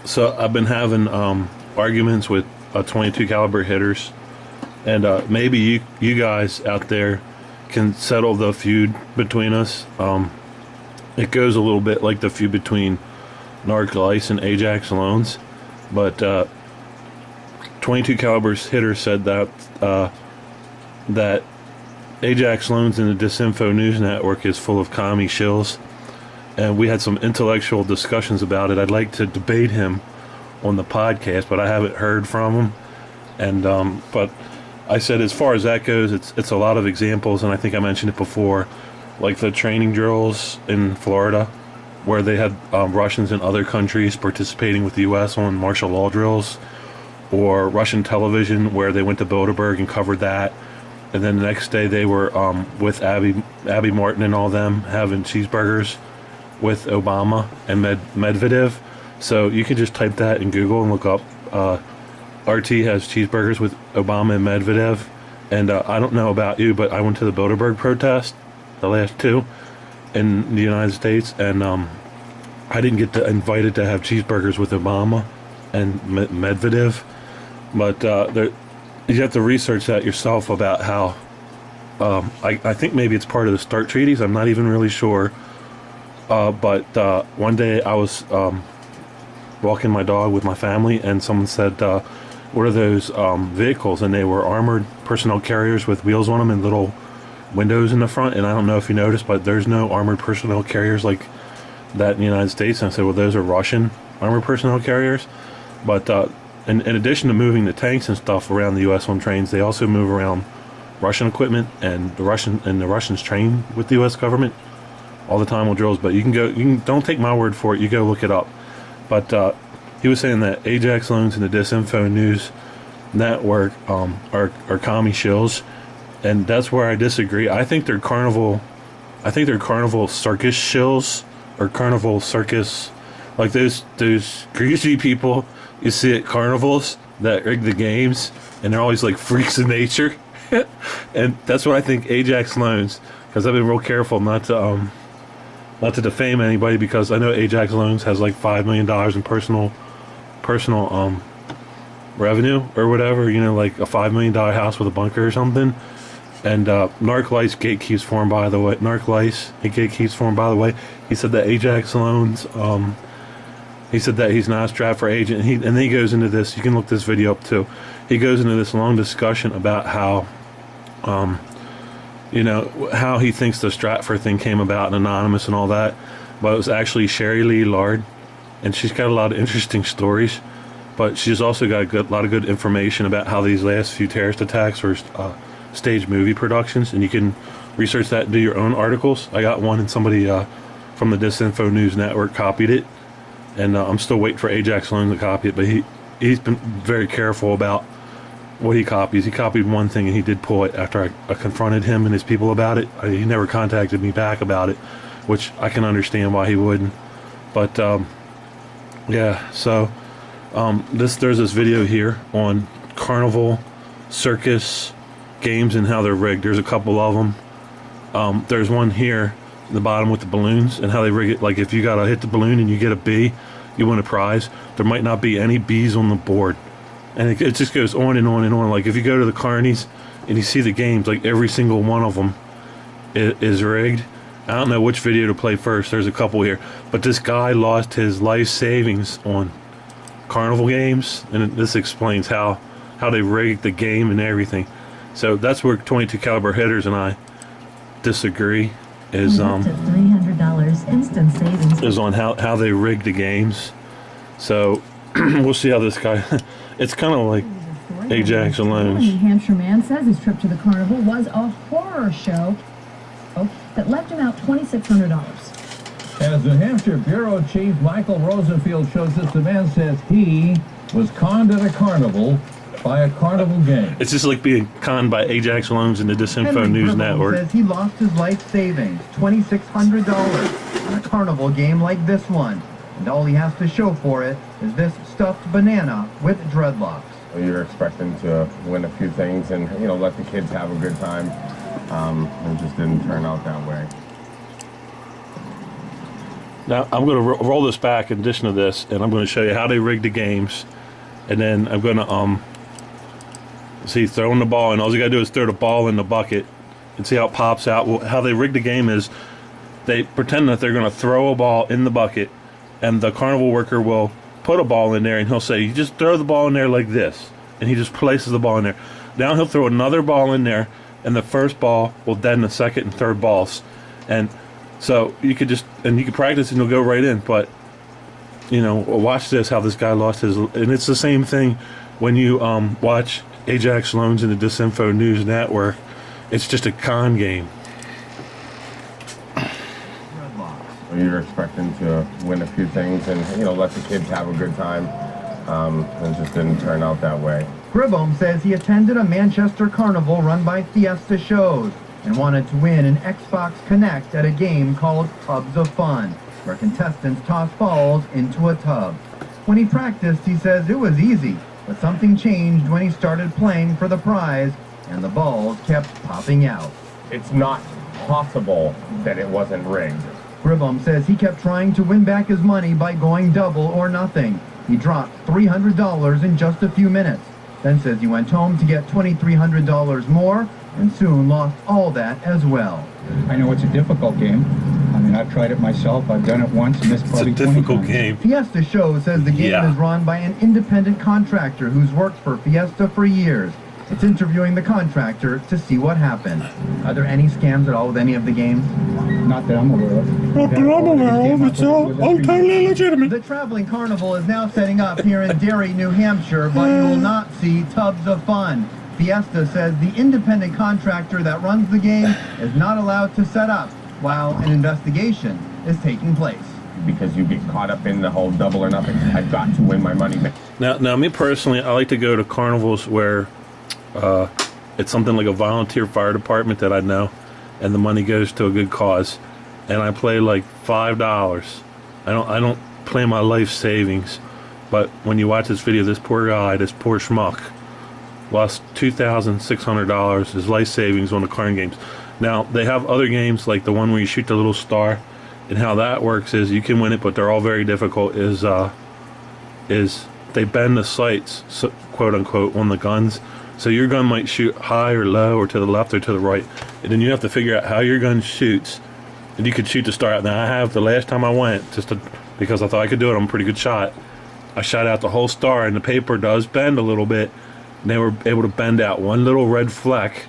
So I've been having arguments with 22 caliber hitters, and maybe you guys out there can settle the feud between us. It goes a little bit like the feud between Narc and Ajax Loans, but 22 calibers hitter said that that Ajax Loans and the Disinfo News Network is full of commie shills, and we had some intellectual discussions about it. I'd like to debate him on the podcast, but I haven't heard from him. And but I said, as far as that goes, it's a lot of examples, and I think I mentioned it before, like the training drills in Florida, where they had Russians in other countries participating with the U.S. on martial law drills, or Russian television, where they went to Bilderberg and covered that. And then the next day they were with Abby Martin and all them having cheeseburgers with Obama and Medvedev. So you can just type that in Google and look up RT has cheeseburgers with Obama and Medvedev. And I don't know about you, but I went to the Bilderberg protest, the last two, in the United States, and I didn't get invited to have cheeseburgers with Obama and Medvedev. But you have to research that yourself about how I think maybe it's part of the START treaties. I'm not even really sure. But one day I was walking my dog with my family, and someone said, what are those vehicles? And they were armored personnel carriers with wheels on them and little windows in the front. And I don't know if you noticed, but there's no armored personnel carriers like that in the United States. And I said, well, those are Russian armored personnel carriers. But in addition to moving the tanks and stuff around the U.S. on trains, they also move around Russian equipment, and the Russians train with the U.S. government all the time on drills. But don't take my word for it. You go look it up. But he was saying that Ajax Loans and the Disinfo News Network are commie shills, and that's where I disagree. I think they're Carnival Circus shills, or Carnival Circus, like those greasy people you see at carnivals that rig the games, and they're always like freaks of nature. And that's what I think Ajax Loans, because I've been real careful not to defame anybody, because I know Ajax Loans has like $5 million in personal revenue or whatever, like a $5 million house with a bunker or something. And Narc Lice gatekeeps for him, by the way. Narc Lice, he gatekeeps for him, by the way. He said that Ajax Loans, he said that he's not a Stratford agent, and then he goes into this. You can look this video up too. He goes into this long discussion about how, how he thinks the Stratford thing came about and anonymous and all that, but it was actually Sherry Lee Lard, and she's got a lot of interesting stories, but she's also got a lot of good information about how these last few terrorist attacks were staged movie productions, and you can research that and do your own articles. I got one, and somebody from the Disinfo News Network copied it, and I'm still waiting for Ajax Loans to copy it, but he's been very careful about what he copies. He copied one thing, and he did pull it after I confronted him and his people about it. He never contacted me back about it, which I can understand why he wouldn't. But yeah, so there's this video here on Carnival Circus games and how they're rigged. There's a couple of them. There's one here at the bottom with the balloons and how they rig it. Like if you gotta hit the balloon and you get a B, you win a prize. There might not be any B's on the board, and it just goes on and on and on. Like if you go to the carnies and you see the games, like every single one of them is rigged. I don't know which video to play first. There's a couple here, but this guy lost his life savings on carnival games, and this explains how they rigged the game and everything. So that's where 22 caliber hitters and I disagree, is $300 instant savings is on how they rigged the games. So we'll see how this guy it's kind of like Ajax Loans. A New Hampshire man says his trip to the carnival was a horror show that left him out $2,600. As New Hampshire Bureau Chief Michael Rosenfield shows us, the man says he was conned at a carnival by a carnival game. It's just like being conned by Ajax Loans and the Disinfo News Network. Says he lost his life savings, $2,600, on a carnival game like this one. And all he has to show for it is this stuffed banana with dreadlocks. You're expecting to win a few things and, let the kids have a good time. It just didn't turn out that way. Now I'm going to roll this back in addition to this, and I'm going to show you how they rig the games, and then I'm going to see throwing the ball, and all you got to do is throw the ball in the bucket and see how it pops out. Well, how they rig the game is they pretend that they're going to throw a ball in the bucket, and the carnival worker will put a ball in there, and he'll say, "You just throw the ball in there like this," and he just places the ball in there. Now he'll throw another ball in there, and the first ball will deaden the second and third balls, and so you could practice and you'll go right in. But watch this, how this guy lost his, and it's the same thing when you watch Ajax Loans and the Disinfo News Network. It's just a con game. You're expecting to win a few things and let the kids have a good time, and it just didn't turn out that way. Gribham says he attended a Manchester carnival run by Fiesta Shows and wanted to win an Xbox Connect at a game called Tubs of Fun, where contestants toss balls into a tub. When he practiced, he says it was easy, but something changed when he started playing for the prize, and the balls kept popping out. It's not possible that it wasn't rigged. Gribham says he kept trying to win back his money by going double or nothing. He dropped $300 in just a few minutes, then says he went home to get $2,300 more, and soon lost all that as well. I know it's a difficult game. I mean, I've tried it myself. I've done it once, and missed probably 20 times. It's a difficult game. Fiesta Show says the game is run by an independent contractor who's worked for Fiesta for years. It's interviewing the contractor to see what happened. Are there any scams at all with any of the games? Not that I'm aware of. Not that I'm aware of. It's all totally legitimate. The traveling carnival is now setting up here in Derry, New Hampshire, but you will not see Tubs of Fun. Fiesta says the independent contractor that runs the game is not allowed to set up while an investigation is taking place. Because you get caught up in the whole double or nothing. I've got to win my money back. Now, me personally, I like to go to carnivals where it's something like a volunteer fire department that I know, and the money goes to a good cause. And I play like $5. I don't play my life savings. But when you watch this video, this poor guy, this poor schmuck, lost $2,600 his life savings on the card games. Now they have other games like the one where you shoot the little star, and how that works is you can win it, but they're all very difficult. Is they bend the sights, so, quote unquote, on the guns, so your gun might shoot high or low or to the left or to the right, and then you have to figure out how your gun shoots, and you could shoot the star out. Now I have, the last time I went, because I thought I could do it, I'm a pretty good shot, I shot out the whole star, and the paper does bend a little bit, and they were able to bend out one little red fleck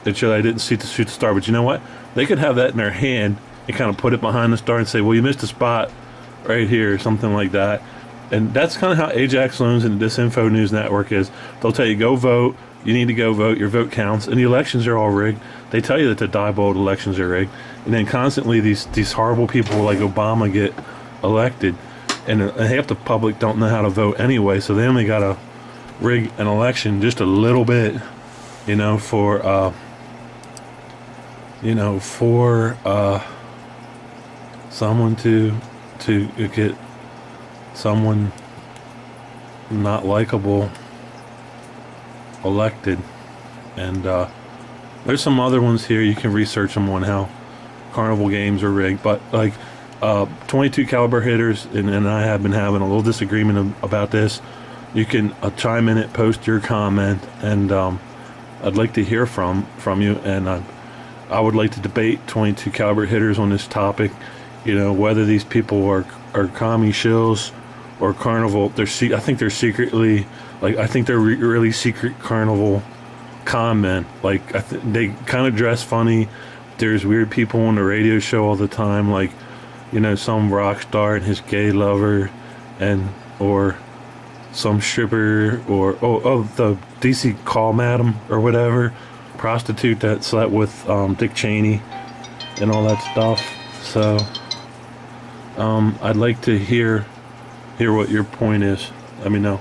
that showed I didn't shoot the star. But you know what? They could have that in their hand and kind of put it behind the star and say, well, you missed a spot right here, or something like that. And that's kind of how Ajax Loans and the Disinfo News Network is. They'll tell you, go vote, you need to go vote, your vote counts, and the elections are all rigged. They tell you that the Diebold elections are rigged. And then constantly these horrible people like Obama get elected, and half the public don't know how to vote anyway, so they only got to rig an election just a little bit, for someone to get someone not likable elected. And there's some other ones here, you can research them on how carnival games are rigged, but like 22 caliber hitters, and I have been having a little disagreement about this. You can chime in it, post your comment, and I'd like to hear from you, and I would like to debate 22 caliber hitters on this topic, whether these people are commie shills or carnival. I think they're secretly, I think they're really secret carnival con men. They kind of dress funny. There's weird people on the radio show all the time, some rock star and his gay lover, or some stripper, or the DC call madam or whatever, prostitute that slept with Dick Cheney and all that stuff. So I'd like to hear what your point is. Let me know.